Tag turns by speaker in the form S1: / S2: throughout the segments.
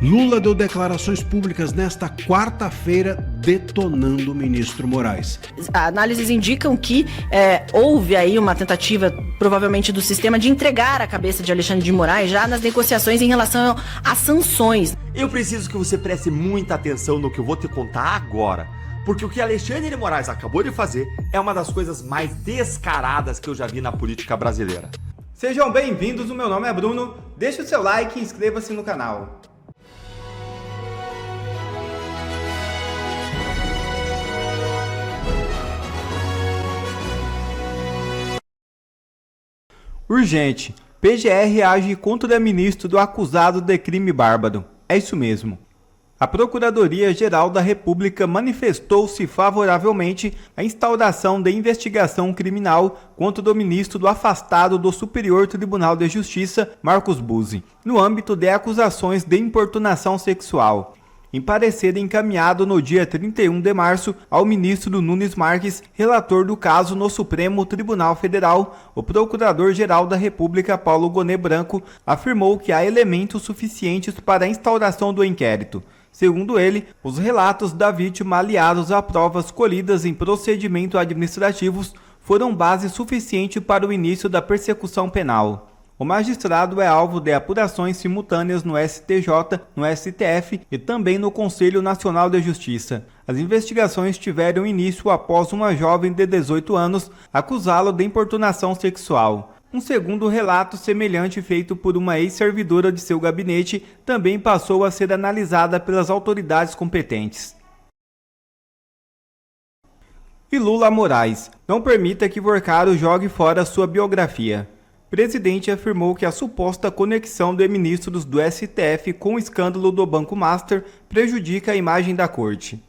S1: Lula deu declarações públicas nesta quarta-feira detonando o ministro Moraes.
S2: Análises indicam que houve aí uma tentativa, provavelmente do sistema, de entregar a cabeça de Alexandre de Moraes já nas negociações em relação às sanções.
S3: Eu preciso que você preste muita atenção no que eu vou te contar agora, porque o que Alexandre de Moraes acabou de fazer é uma das coisas mais descaradas que eu já vi na política brasileira.
S4: Sejam bem-vindos, o meu nome é Bruno, deixe o seu like e inscreva-se no canal. Urgente. PGR age contra ministro do acusado de crime bárbaro. É isso mesmo. A Procuradoria-Geral da República manifestou-se favoravelmente à instauração de investigação criminal contra o ministro afastado do Superior Tribunal de Justiça, Marcos Buzzi, no âmbito de acusações de importunação sexual. Em parecer encaminhado no dia 31 de março ao ministro Nunes Marques, relator do caso no Supremo Tribunal Federal, o Procurador-Geral da República, Paulo Gonet Branco, afirmou que há elementos suficientes para a instauração do inquérito. Segundo ele, os relatos da vítima aliados a provas colhidas em procedimentos administrativos foram base suficiente para o início da persecução penal. O magistrado é alvo de apurações simultâneas no STJ, no STF e também no Conselho Nacional de Justiça. As investigações tiveram início após uma jovem de 18 anos acusá-lo de importunação sexual. Um segundo relato semelhante feito por uma ex-servidora de seu gabinete também passou a ser analisada pelas autoridades competentes. E Lula Moraes, não permita que Vorcaro jogue fora sua biografia. O presidente afirmou que a suposta conexão de ministros do STF com o escândalo do Banco Master prejudica a imagem da corte.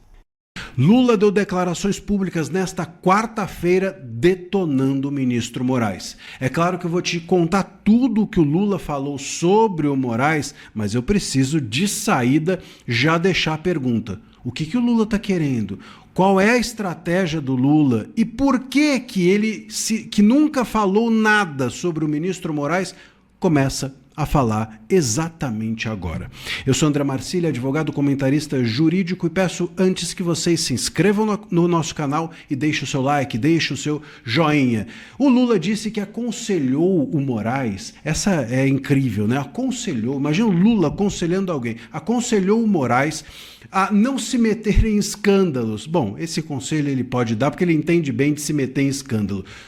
S1: Lula deu declarações públicas nesta quarta-feira detonando o ministro Moraes. É claro que eu vou te contar tudo o que o Lula falou sobre o Moraes, mas eu preciso de saída já deixar a pergunta. O que o Lula está querendo? Qual é a estratégia do Lula? E por que ele, que nunca falou nada sobre o ministro Moraes, começa a falar exatamente agora? Eu sou André Marcília, advogado comentarista jurídico, e peço antes que vocês se inscrevam no nosso canal e deixem o seu like, deixem o seu joinha. O Lula disse que aconselhou o Moraes, essa é incrível, né? Aconselhou, imagina o Lula aconselhando alguém, aconselhou o Moraes a não se meter em escândalos. Bom, esse conselho ele pode dar porque ele entende bem de se meter em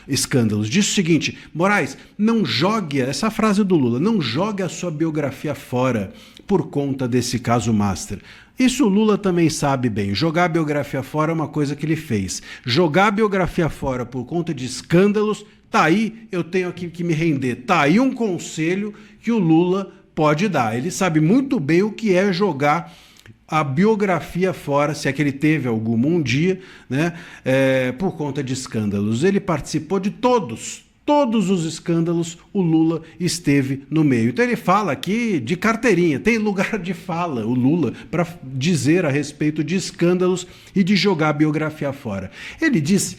S1: escândalos. Diz o seguinte: Moraes, não jogue, essa frase do Lula, não jogue a sua biografia fora por conta desse caso Master. Isso o Lula também sabe bem. Jogar a biografia fora é uma coisa que ele fez. Jogar a biografia fora por conta de escândalos, tá aí, eu tenho aqui que me render. Tá aí um conselho que o Lula pode dar. Ele sabe muito bem o que é jogar a biografia fora, se é que ele teve alguma um dia, né, por conta de escândalos. Ele participou de todos os escândalos, o Lula esteve no meio. Então ele fala aqui de carteirinha, tem lugar de fala o Lula para dizer a respeito de escândalos e de jogar a biografia fora. Ele disse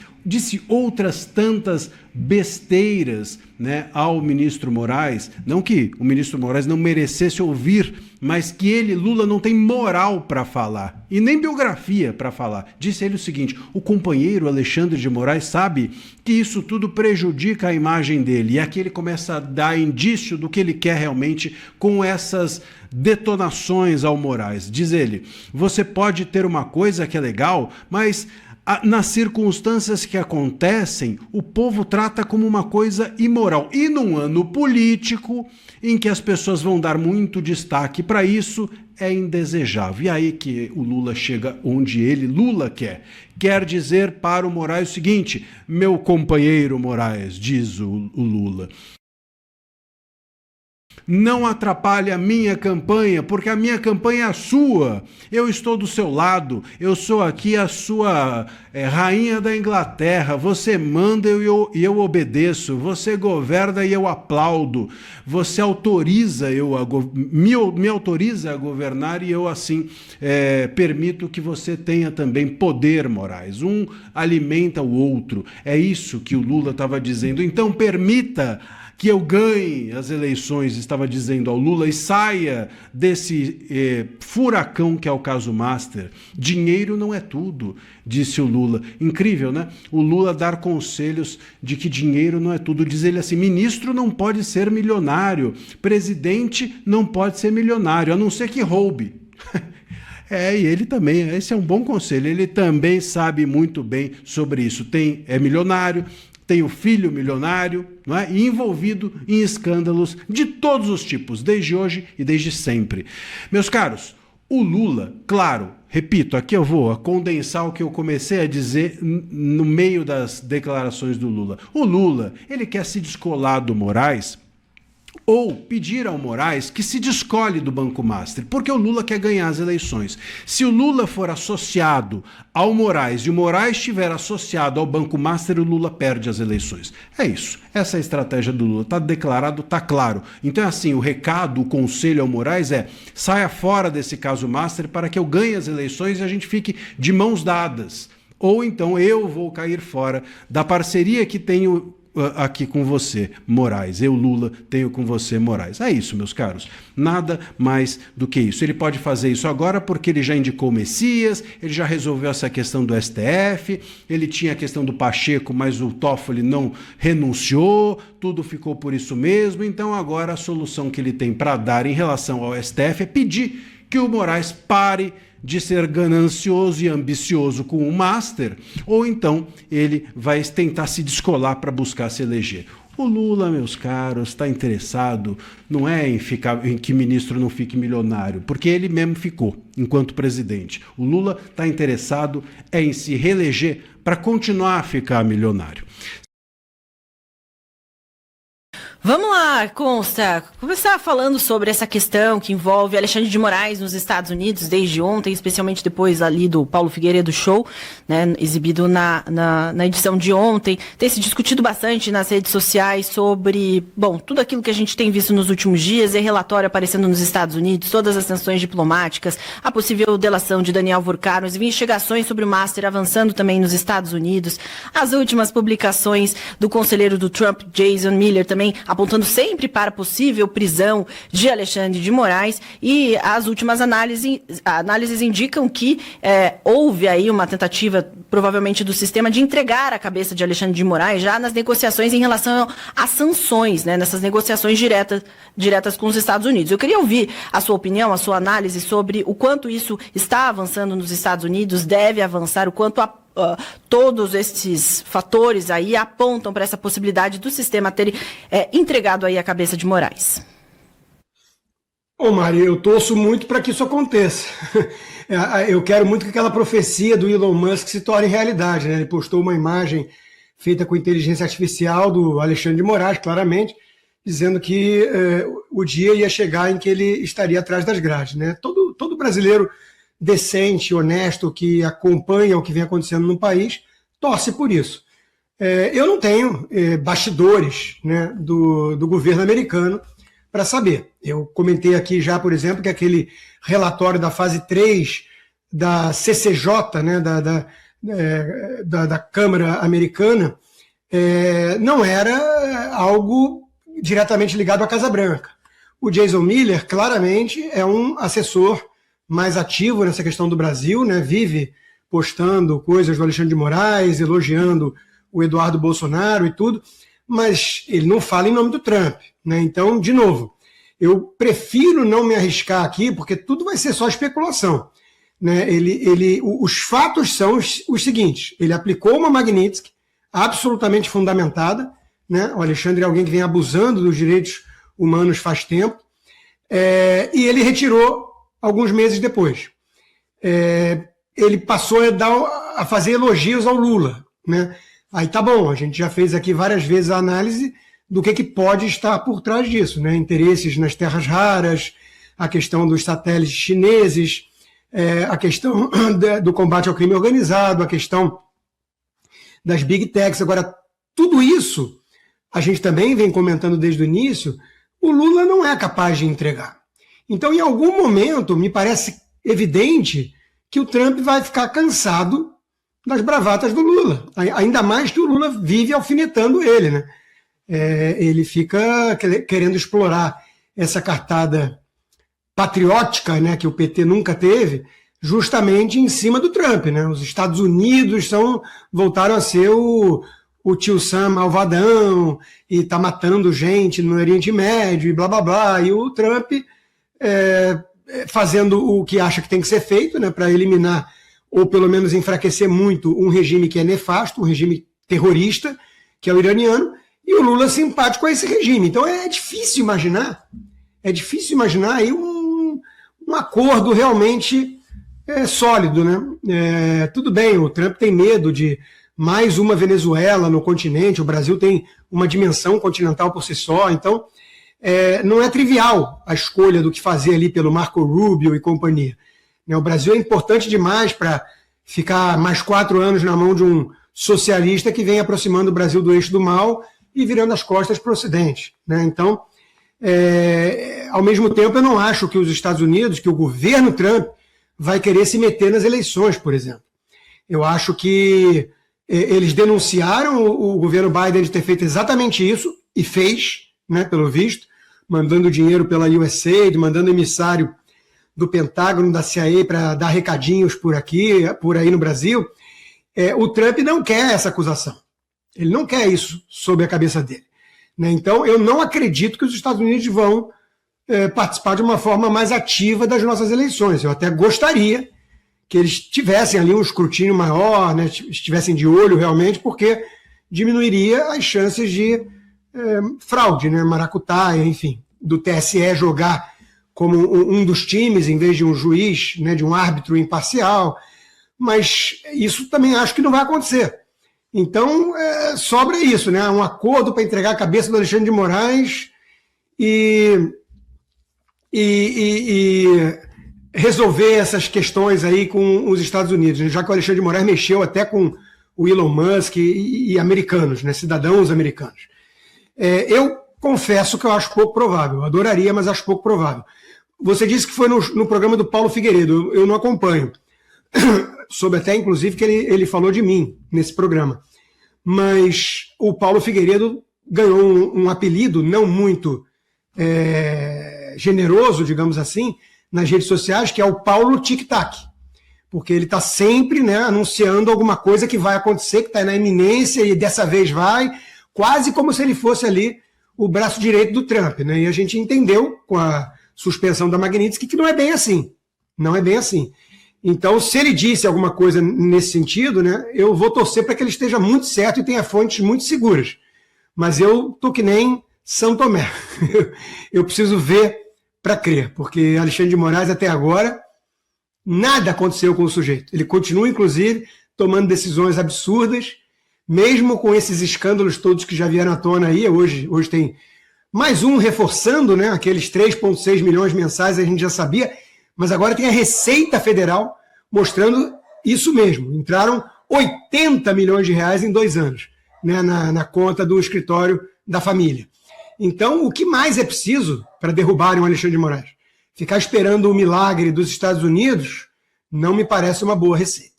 S1: outras tantas besteiras, né, ao ministro Moraes, não que o ministro Moraes não merecesse ouvir, mas que ele, Lula, não tem moral para falar e nem biografia para falar. Disse ele o seguinte: o companheiro Alexandre de Moraes sabe que isso tudo prejudica a imagem dele, e aqui ele começa a dar indício do que ele quer realmente com essas detonações ao Moraes. Diz ele: você pode ter uma coisa que é legal, mas nas circunstâncias que acontecem, o povo trata como uma coisa imoral. E num ano político, em que as pessoas vão dar muito destaque para isso, é indesejável. E aí que o Lula chega onde ele, Lula, quer dizer para o Moraes o seguinte: meu companheiro Moraes, diz o Lula, não atrapalhe a minha campanha, porque a minha campanha é a sua. Eu estou do seu lado, eu sou aqui a sua rainha da Inglaterra. Você manda e eu obedeço, você governa e eu aplaudo, você autoriza, me autoriza a governar e eu assim permito que você tenha também poder, Moraes. Um alimenta o outro. É isso que o Lula estava dizendo. Então permita que eu ganhe as eleições, estava dizendo ao Lula, e saia desse furacão que é o caso Master. Dinheiro não é tudo, disse o Lula. Incrível, né? O Lula dar conselhos de que dinheiro não é tudo. Diz ele assim, ministro não pode ser milionário, presidente não pode ser milionário, a não ser que roube. E ele também, esse é um bom conselho, ele também sabe muito bem sobre isso. É milionário, tem o filho milionário, não é? E envolvido em escândalos de todos os tipos, desde hoje e desde sempre. Meus caros, o Lula, claro, repito, aqui eu vou condensar o que eu comecei a dizer no meio das declarações do Lula. O Lula, ele quer se descolar do Moraes ou pedir ao Moraes que se descole do Banco Master, porque o Lula quer ganhar as eleições. Se o Lula for associado ao Moraes e o Moraes estiver associado ao Banco Master, o Lula perde as eleições. É isso. Essa é a estratégia do Lula. Está declarado, está claro. Então, assim, o recado, o conselho ao Moraes é: saia fora desse caso Master para que eu ganhe as eleições e a gente fique de mãos dadas. Ou então eu vou cair fora da parceria que tenho aqui com você, Moraes. Eu, Lula, tenho com você, Moraes. É isso, meus caros. Nada mais do que isso. Ele pode fazer isso agora porque ele já indicou o Messias, ele já resolveu essa questão do STF, ele tinha a questão do Pacheco, mas o Toffoli não renunciou, tudo ficou por isso mesmo. Então agora a solução que ele tem para dar em relação ao STF é pedir que o Moraes pare de ser ganancioso e ambicioso com o Master, ou então ele vai tentar se descolar para buscar se eleger. O Lula, meus caros, está interessado não é em que ministro não fique milionário, porque ele mesmo ficou enquanto presidente. O Lula está interessado em se reeleger para continuar a ficar milionário.
S2: Vamos lá, Consta, começar falando sobre essa questão que envolve Alexandre de Moraes nos Estados Unidos desde ontem, especialmente depois ali do Paulo Figueiredo Show, né, exibido na edição de ontem. Tem se discutido bastante nas redes sociais sobre, tudo aquilo que a gente tem visto nos últimos dias, relatório aparecendo nos Estados Unidos, todas as sanções diplomáticas, a possível delação de Daniel Furcado, as investigações sobre o Master avançando também nos Estados Unidos, as últimas publicações do conselheiro do Trump, Jason Miller, também apontando sempre para a possível prisão de Alexandre de Moraes, e as últimas análises indicam que houve aí uma tentativa, provavelmente do sistema, de entregar a cabeça de Alexandre de Moraes já nas negociações em relação às sanções, né, nessas negociações diretas com os Estados Unidos. Eu queria ouvir a sua opinião, a sua análise sobre o quanto isso está avançando nos Estados Unidos, deve avançar, o quanto todos esses fatores aí apontam para essa possibilidade do sistema ter entregado aí a cabeça de Moraes.
S5: Ô, Mari, eu torço muito para que isso aconteça. Eu quero muito que aquela profecia do Elon Musk se torne realidade, né? Ele postou uma imagem feita com inteligência artificial do Alexandre de Moraes, claramente, dizendo que o dia ia chegar em que ele estaria atrás das grades, né? Todo brasileiro decente, honesto, que acompanha o que vem acontecendo no país, torce por isso. Eu não tenho bastidores, né, do governo americano para saber. Eu comentei aqui já, por exemplo, que aquele relatório da fase 3 da CCJ, né, da Câmara Americana, não era algo diretamente ligado à Casa Branca. O Jason Miller, claramente, é um assessor mais ativo nessa questão do Brasil, né? Vive postando coisas do Alexandre de Moraes, elogiando o Eduardo Bolsonaro e tudo, mas ele não fala em nome do Trump, né? Então, de novo, eu prefiro não me arriscar aqui, porque tudo vai ser só especulação, né? Os fatos são os seguintes: ele aplicou uma Magnitsky absolutamente fundamentada, né? O Alexandre é alguém que vem abusando dos direitos humanos faz tempo, e ele retirou alguns meses depois. Ele passou a fazer elogios ao Lula, né? Aí tá bom, a gente já fez aqui várias vezes a análise do que pode estar por trás disso, né? Interesses nas terras raras, a questão dos satélites chineses, a questão do combate ao crime organizado, a questão das big techs. Agora, tudo isso, a gente também vem comentando desde o início, o Lula não é capaz de entregar. Então, em algum momento, me parece evidente que o Trump vai ficar cansado das bravatas do Lula. Ainda mais que o Lula vive alfinetando ele, né? ele fica querendo explorar essa cartada patriótica, né, que o PT nunca teve, justamente em cima do Trump, né? Os Estados Unidos voltaram a ser o tio Sam malvadão e tá matando gente no Oriente Médio e blá blá blá, e o Trump fazendo o que acha que tem que ser feito, né, para eliminar ou pelo menos enfraquecer muito um regime que é nefasto, um regime terrorista, que é o iraniano, e o Lula simpático a esse regime. Então é difícil imaginar aí um acordo realmente sólido, né? Tudo bem, o Trump tem medo de mais uma Venezuela no continente, o Brasil tem uma dimensão continental por si só, então não é trivial a escolha do que fazer ali pelo Marco Rubio e companhia. O Brasil é importante demais para ficar mais 4 anos na mão de um socialista que vem aproximando o Brasil do eixo do mal e virando as costas para o Ocidente, né? Então, ao mesmo tempo, eu não acho que os Estados Unidos, que o governo Trump vai querer se meter nas eleições, por exemplo. Eu acho que eles denunciaram o governo Biden de ter feito exatamente isso, e fez, né, pelo visto, mandando dinheiro pela USAID, mandando emissário do Pentágono, da CIA, para dar recadinhos por aí no Brasil. O Trump não quer essa acusação. Ele não quer isso sob a cabeça dele, né? Então, eu não acredito que os Estados Unidos vão participar de uma forma mais ativa das nossas eleições. Eu até gostaria que eles tivessem ali um escrutínio maior, né, estivessem de olho realmente, porque diminuiria as chances de fraude, né, maracutaia, enfim, do TSE jogar como um dos times em vez de um juiz, né, de um árbitro imparcial. Mas isso também acho que não vai acontecer. Então, sobra isso, né, um acordo para entregar a cabeça do Alexandre de Moraes e resolver essas questões aí com os Estados Unidos, já que o Alexandre de Moraes mexeu até com o Elon Musk e americanos, né, cidadãos americanos. Eu confesso que eu acho pouco provável, adoraria, mas acho pouco provável. Você disse que foi no programa do Paulo Figueiredo, eu não acompanho. Soube até, inclusive, que ele falou de mim nesse programa. Mas o Paulo Figueiredo ganhou um apelido não muito generoso, digamos assim, nas redes sociais, que é o Paulo Tic Tac. Porque ele está sempre, né, anunciando alguma coisa que vai acontecer, que está na iminência e dessa vez vai, quase como se ele fosse ali o braço direito do Trump, né? E a gente entendeu com a suspensão da Magnitsky que não é bem assim. Não é bem assim. Então, se ele disse alguma coisa nesse sentido, né, eu vou torcer para que ele esteja muito certo e tenha fontes muito seguras. Mas eu tô que nem São Tomé. Eu preciso ver para crer, porque Alexandre de Moraes, até agora, nada aconteceu com o sujeito. Ele continua, inclusive, tomando decisões absurdas, mesmo com esses escândalos todos que já vieram à tona aí. Hoje tem mais um reforçando, né, aqueles 3,6 milhões mensais, a gente já sabia, mas agora tem a Receita Federal mostrando isso mesmo. Entraram 80 milhões de reais em 2 anos, né, na conta do escritório da família. Então, o que mais é preciso para derrubarem o Alexandre de Moraes? Ficar esperando o milagre dos Estados Unidos não me parece uma boa receita.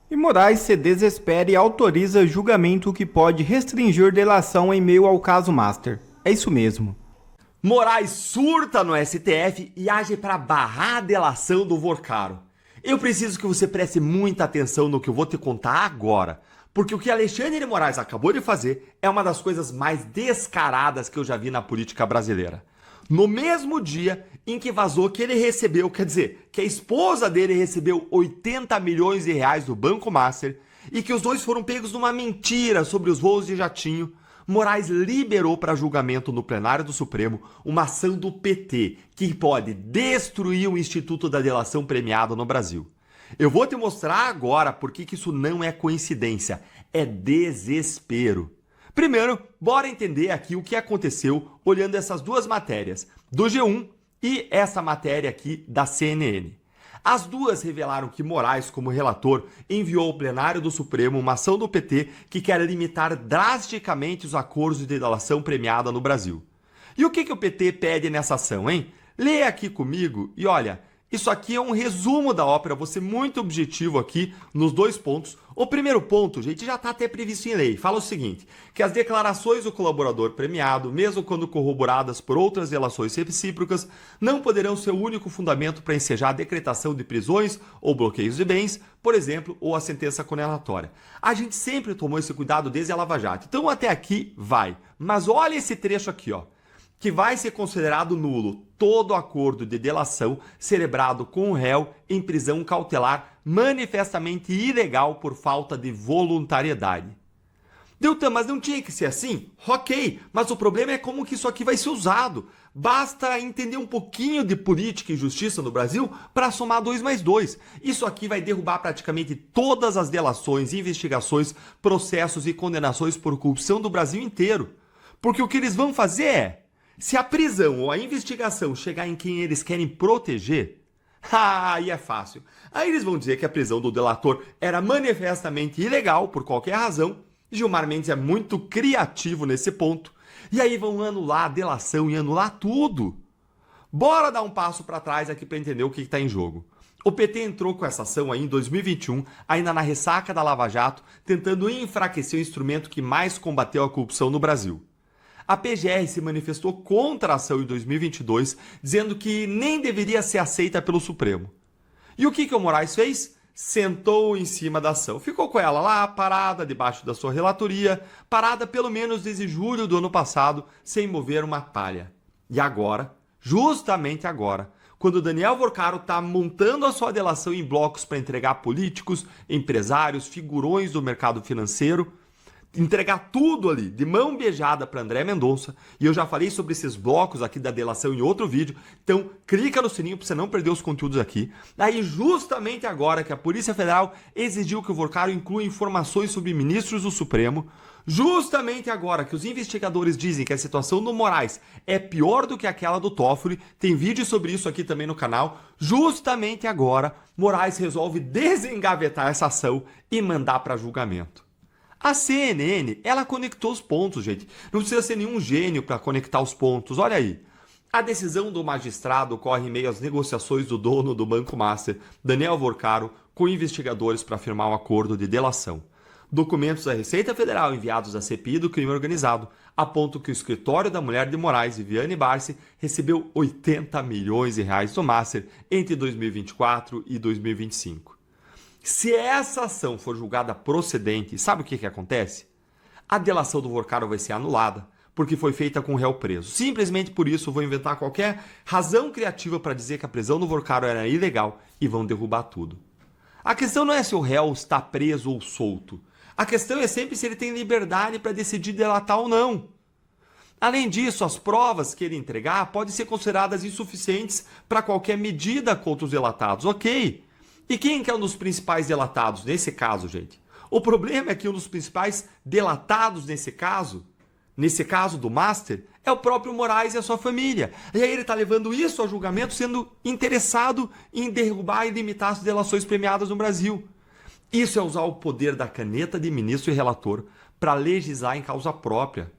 S4: E Moraes se desespera e autoriza julgamento que pode restringir delação em meio ao caso Master. É isso mesmo.
S3: Moraes surta no STF e age para barrar a delação do Vorcaro. Eu preciso que você preste muita atenção no que eu vou te contar agora, porque o que Alexandre de Moraes acabou de fazer é uma das coisas mais descaradas que eu já vi na política brasileira. No mesmo dia em que vazou que ele recebeu, quer dizer, que a esposa dele recebeu 80 milhões de reais do Banco Master e que os dois foram pegos numa mentira sobre os voos de jatinho, Moraes liberou para julgamento no plenário do Supremo uma ação do PT que pode destruir o Instituto da Delação Premiada no Brasil. Eu vou te mostrar agora por que isso não é coincidência, é desespero. Primeiro, bora entender aqui o que aconteceu olhando essas duas matérias, do G1 e essa matéria aqui da CNN. As duas revelaram que Moraes, como relator, enviou ao plenário do Supremo uma ação do PT que quer limitar drasticamente os acordos de delação premiada no Brasil. E o que o PT pede nessa ação, hein? Leia aqui comigo e olha, Isso aqui é um resumo da ópera, vou ser muito objetivo aqui nos 2 pontos. O primeiro ponto, gente, já está até previsto em lei. Fala o seguinte, que as declarações do colaborador premiado, mesmo quando corroboradas por outras relações recíprocas, não poderão ser o único fundamento para ensejar a decretação de prisões ou bloqueios de bens, por exemplo, ou a sentença condenatória. A gente sempre tomou esse cuidado desde a Lava Jato. Então até aqui vai. Mas olha esse trecho aqui, ó. Que vai ser considerado nulo todo acordo de delação celebrado com o réu em prisão cautelar manifestamente ilegal por falta de voluntariedade. Deltan, mas não tinha que ser assim? Ok, mas o problema é como que isso aqui vai ser usado. Basta entender um pouquinho de política e justiça no Brasil para somar 2 mais 2. Isso aqui vai derrubar praticamente todas as delações, investigações, processos e condenações por corrupção do Brasil inteiro. Porque o que eles vão fazer é, se a prisão ou a investigação chegar em quem eles querem proteger, aí é fácil. Aí eles vão dizer que a prisão do delator era manifestamente ilegal por qualquer razão. Gilmar Mendes é muito criativo nesse ponto. E aí vão anular a delação e anular tudo. Bora dar um passo para trás aqui para entender o que está em jogo. O PT entrou com essa ação aí em 2021, ainda na ressaca da Lava Jato, tentando enfraquecer o instrumento que mais combateu a corrupção no Brasil. A PGR se manifestou contra a ação em 2022, dizendo que nem deveria ser aceita pelo Supremo. E o que o Moraes fez? Sentou em cima da ação. Ficou com ela lá, parada, debaixo da sua relatoria, parada pelo menos desde julho do ano passado, sem mover uma palha. E agora, justamente agora, quando Daniel Vorcaro está montando a sua delação em blocos para entregar políticos, empresários, figurões do mercado financeiro, entregar tudo ali, de mão beijada para André Mendonça, e eu já falei sobre esses blocos aqui da delação em outro vídeo, então clica no sininho para você não perder os conteúdos aqui. Aí justamente agora que a Polícia Federal exigiu que o Vorcaro inclua informações sobre ministros do Supremo, justamente agora que os investigadores dizem que a situação do Moraes é pior do que aquela do Toffoli, tem vídeo sobre isso aqui também no canal, justamente agora Moraes resolve desengavetar essa ação e mandar para julgamento. A CNN, ela conectou os pontos, gente. Não precisa ser nenhum gênio para conectar os pontos. Olha aí. A decisão do magistrado ocorre em meio às negociações do dono do Banco Master, Daniel Vorcaro, com investigadores para firmar um acordo de delação. Documentos da Receita Federal enviados à CPI do crime organizado apontam que o escritório da mulher de Moraes, Viviane Barsi, recebeu 80 milhões de reais do Master entre 2024 e 2025. Se essa ação for julgada procedente, sabe o que acontece? A delação do Vorcaro vai ser anulada, porque foi feita com o réu preso. Simplesmente por isso vou inventar qualquer razão criativa para dizer que a prisão do Vorcaro era ilegal e vão derrubar tudo. A questão não é se o réu está preso ou solto. A questão é sempre se ele tem liberdade para decidir delatar ou não. Além disso, as provas que ele entregar podem ser consideradas insuficientes para qualquer medida contra os delatados, ok? E quem que é um dos principais delatados nesse caso, gente? O problema é que um dos principais delatados nesse caso do Master, é o próprio Moraes e a sua família. E aí ele está levando isso ao julgamento sendo interessado em derrubar e limitar as delações premiadas no Brasil. Isso é usar o poder da caneta de ministro e relator para legislar em causa própria.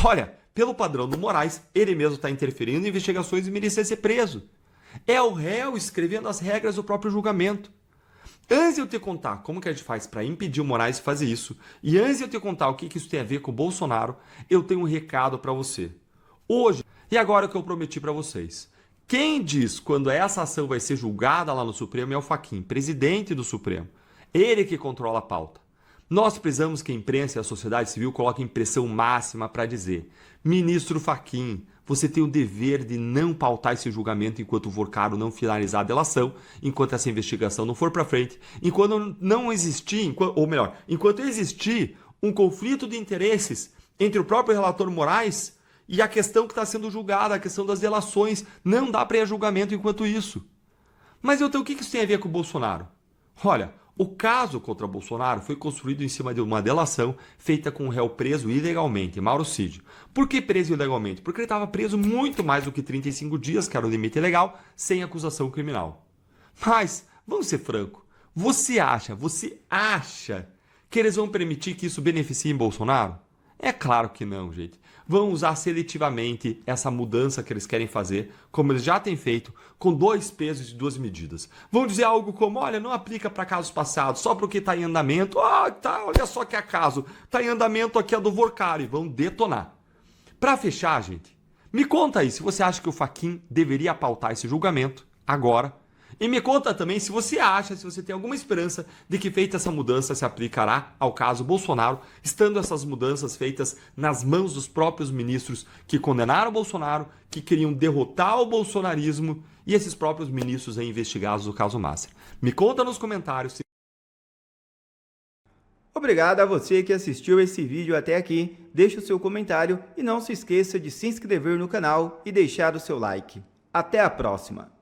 S3: Olha, pelo padrão do Moraes, ele mesmo está interferindo em investigações e merecia ser preso. É o réu escrevendo as regras do próprio julgamento. Antes de eu te contar como que a gente faz para impedir o Moraes de fazer isso, e antes de eu te contar o que isso tem a ver com o Bolsonaro, eu tenho um recado para você. Hoje, e agora o que eu prometi para vocês. Quem diz quando essa ação vai ser julgada lá no Supremo é o Fachin, presidente do Supremo. Ele que controla a pauta. Nós precisamos que a imprensa e a sociedade civil coloquem pressão máxima para dizer: ministro Fachin, você tem o dever de não pautar esse julgamento enquanto o Vorcaro não finalizar a delação, enquanto essa investigação não for para frente, enquanto não existir, enquanto existir um conflito de interesses entre o próprio relator Moraes e a questão que está sendo julgada, a questão das delações. Não dá para ir a julgamento enquanto isso. Mas então o que isso tem a ver com o Bolsonaro? Olha, o caso contra Bolsonaro foi construído em cima de uma delação feita com um réu preso ilegalmente, Mauro Cid. Por que preso ilegalmente? Porque ele estava preso muito mais do que 35 dias, que era o limite legal, sem acusação criminal. Mas, vamos ser franco, você acha que eles vão permitir que isso beneficie Bolsonaro? É claro que não, gente. vão usar seletivamente essa mudança que eles querem fazer, como eles já têm feito, com 2 pesos e 2 medidas. Vão dizer algo como, olha, não aplica para casos passados, só para o que está em andamento. Ah, tá, olha só que acaso, está em andamento aqui a do Vorcari, vão detonar. Para fechar, gente, me conta aí se você acha que o Fachin deveria pautar esse julgamento agora. E me conta também se você tem alguma esperança de que feita essa mudança se aplicará ao caso Bolsonaro, estando essas mudanças feitas nas mãos dos próprios ministros que condenaram o Bolsonaro, que queriam derrotar o bolsonarismo e esses próprios ministros aí investigados do caso Master. Me conta nos comentários.
S4: Obrigado a você que assistiu esse vídeo até aqui. Deixe o seu comentário e não se esqueça de se inscrever no canal e deixar o seu like. Até a próxima!